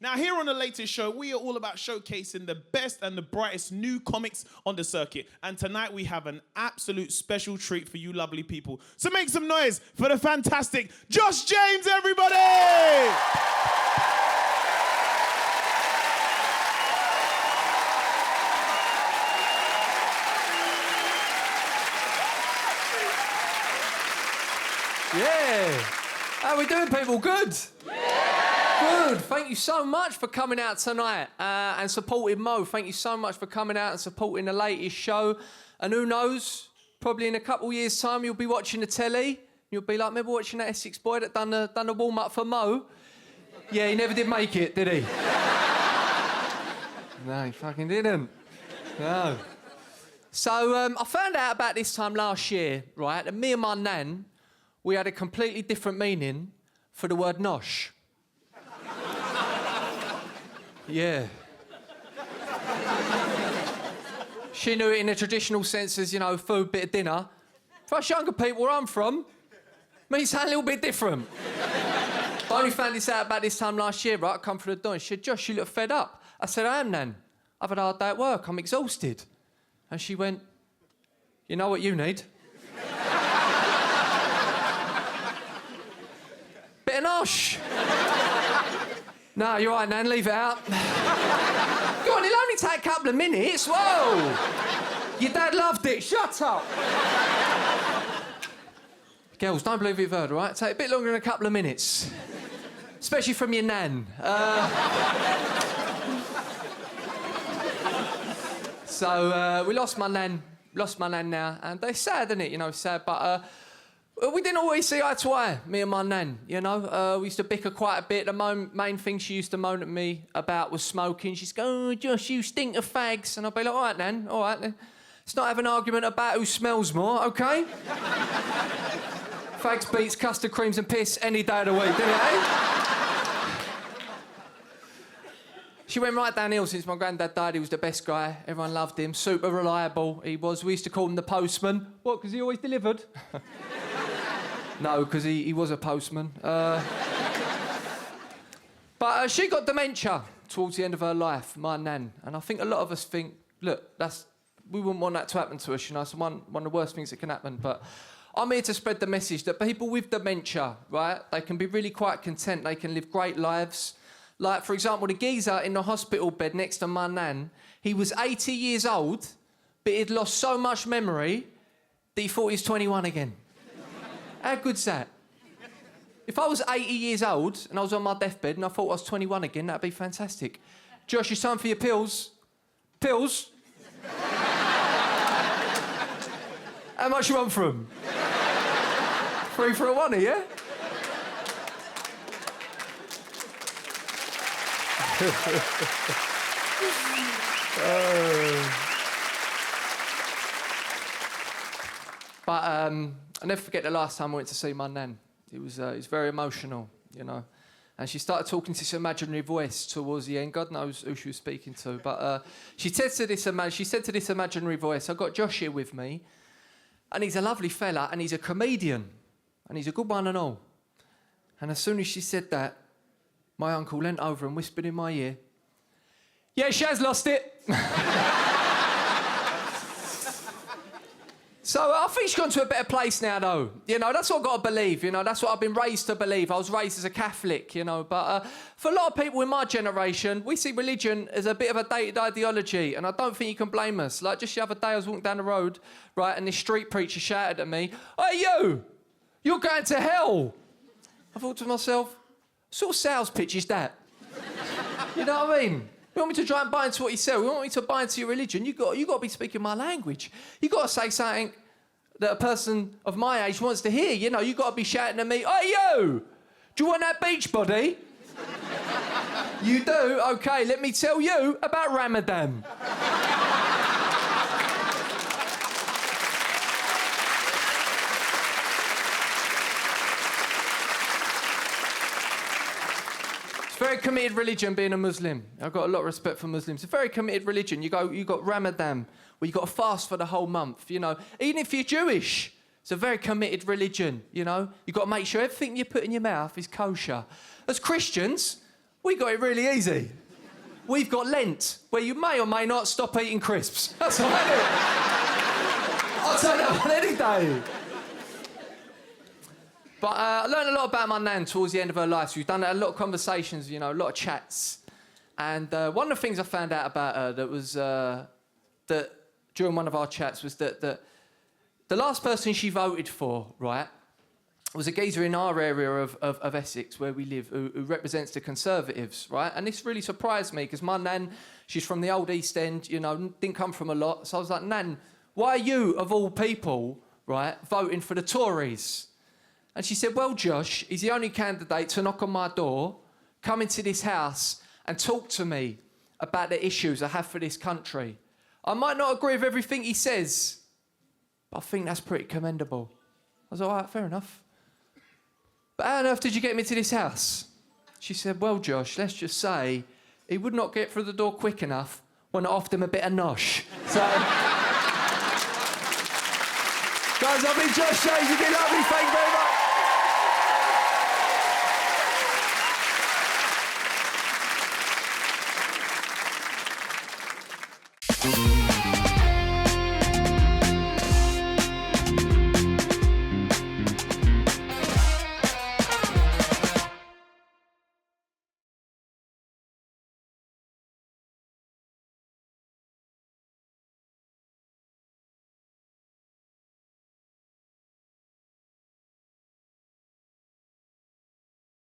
Now, here on the Lateish show, we are all about showcasing the best and the brightest new comics on the circuit. And tonight we have an absolute special treat for you lovely people. So make some noise for the fantastic Josh James, everybody! Yeah. How we doing, people? Good? Yeah. Good. Thank you so much for coming out tonight and supporting Mo. Thank you so much for coming out and supporting the Lateish show. And who knows, probably in a couple of years' time, you'll be watching the telly. You'll be like, remember watching that Essex boy that done the warm-up for Mo? Yeah, he never did make it, did he? No, he fucking didn't. No. So I found out about this time last year, right, that me and my nan, we had a completely different meaning for the word Nosh. Yeah. She knew it in a traditional sense as, you know, food, bit of dinner. For us younger people where I'm from, means something a little bit different. I only found this out about this time last year, right? I come through the door and she said, Josh, you look fed up. I said, I am, Nan. I've had a hard day at work. I'm exhausted. And she went, you know what you need? Bit of Nosh. No, you're right, Nan, leave it out. Go on, it'll only take a couple of minutes. Whoa! Your dad loved it. Shut up. Girls, don't believe you've heard, all right? Take a bit longer than a couple of minutes. Especially from your nan. So we lost my nan now, and it's sad, isn't it? You know, sad, but we didn't always see eye to eye, me and my nan, you know? We used to bicker quite a bit. The main thing she used to moan at me about was smoking. She'd go, oh, Josh, you stink of fags. And I'd be like, all right, Nan, all right. Let's not have an argument about who smells more, OK? Fags, beats, custard creams and piss any day of the week, didn't it, eh? She went right downhill since my granddad died. He was the best guy. Everyone loved him. Super reliable, he was. We used to call him the postman. What, because he always delivered? No, because he was a postman. But she got dementia towards the end of her life, my nan. And I think a lot of us think, look, we wouldn't want that to happen to us, you know. It's one of the worst things that can happen. But I'm here to spread the message that people with dementia, right, they can be really quite content. They can live great lives. Like, for example, the geezer in the hospital bed next to my nan, he was 80 years old, but he'd lost so much memory that he thought he was 21 again. How good's that? If I was 80 years old and I was on my deathbed and I thought I was 21 again, that'd be fantastic. Josh, it's time for your pills. Pills? How much you want for them? 3 for a one, yeah? But I'll never forget the last time I went to see my nan. It was very emotional, you know. And she started talking to this imaginary voice towards the end. God knows who she was speaking to. But she said to this imaginary voice, I've got Josh here with me, and he's a lovely fella, and he's a comedian, and he's a good one and all. And as soon as she said that, my uncle leant over and whispered in my ear, yeah, she has lost it. So I think she's gone to a better place now, though. You know, that's what I've got to believe, you know. That's what I've been raised to believe. I was raised as a Catholic, you know. But for a lot of people in my generation, we see religion as a bit of a dated ideology, and I don't think you can blame us. Like, just the other day, I was walking down the road, right, and this street preacher shouted at me, hey, you! You're going to hell! I thought to myself, what sort of sales pitch is that? You know what I mean? You want me to try and buy into what you sell? You want me to buy into your religion? You got to be speaking my language. You got to say something that a person of my age wants to hear. You know, you got to be shouting at me, "Hey you! Do you want that beach body?" You do? Okay, let me tell you about Ramadan. Very committed religion, being a Muslim. I've got a lot of respect for Muslims. It's a very committed religion. You got Ramadan, where you got to fast for the whole month, you know. Even if you're Jewish, it's a very committed religion, you know. You've got to make sure everything you put in your mouth is kosher. As Christians, We got it really easy. We've got Lent, where you may or may not stop eating crisps. That's all right. I'll take that on any day. But I learned a lot about my nan towards the end of her life. So we've done a lot of conversations, you know, a lot of chats. And one of the things I found out about her that was that during one of our chats was that the last person she voted for, right, was a geezer in our area of Essex, where we live, who represents the Conservatives, right? And this really surprised me, because my nan, she's from the old East End, you know, didn't come from a lot. So I was like, Nan, why are you, of all people, right, voting for the Tories? And she said, well, Josh, he's the only candidate to knock on my door, come into this house and talk to me about the issues I have for this country. I might not agree with everything he says, but I think that's pretty commendable. I was like, all right, fair enough. But how on earth did you get him into this house? She said, well, Josh, let's just say he would not get through the door quick enough when I offered him a bit of nosh. So... Guys, I've been Josh James. You've been lovely. Thank you very much.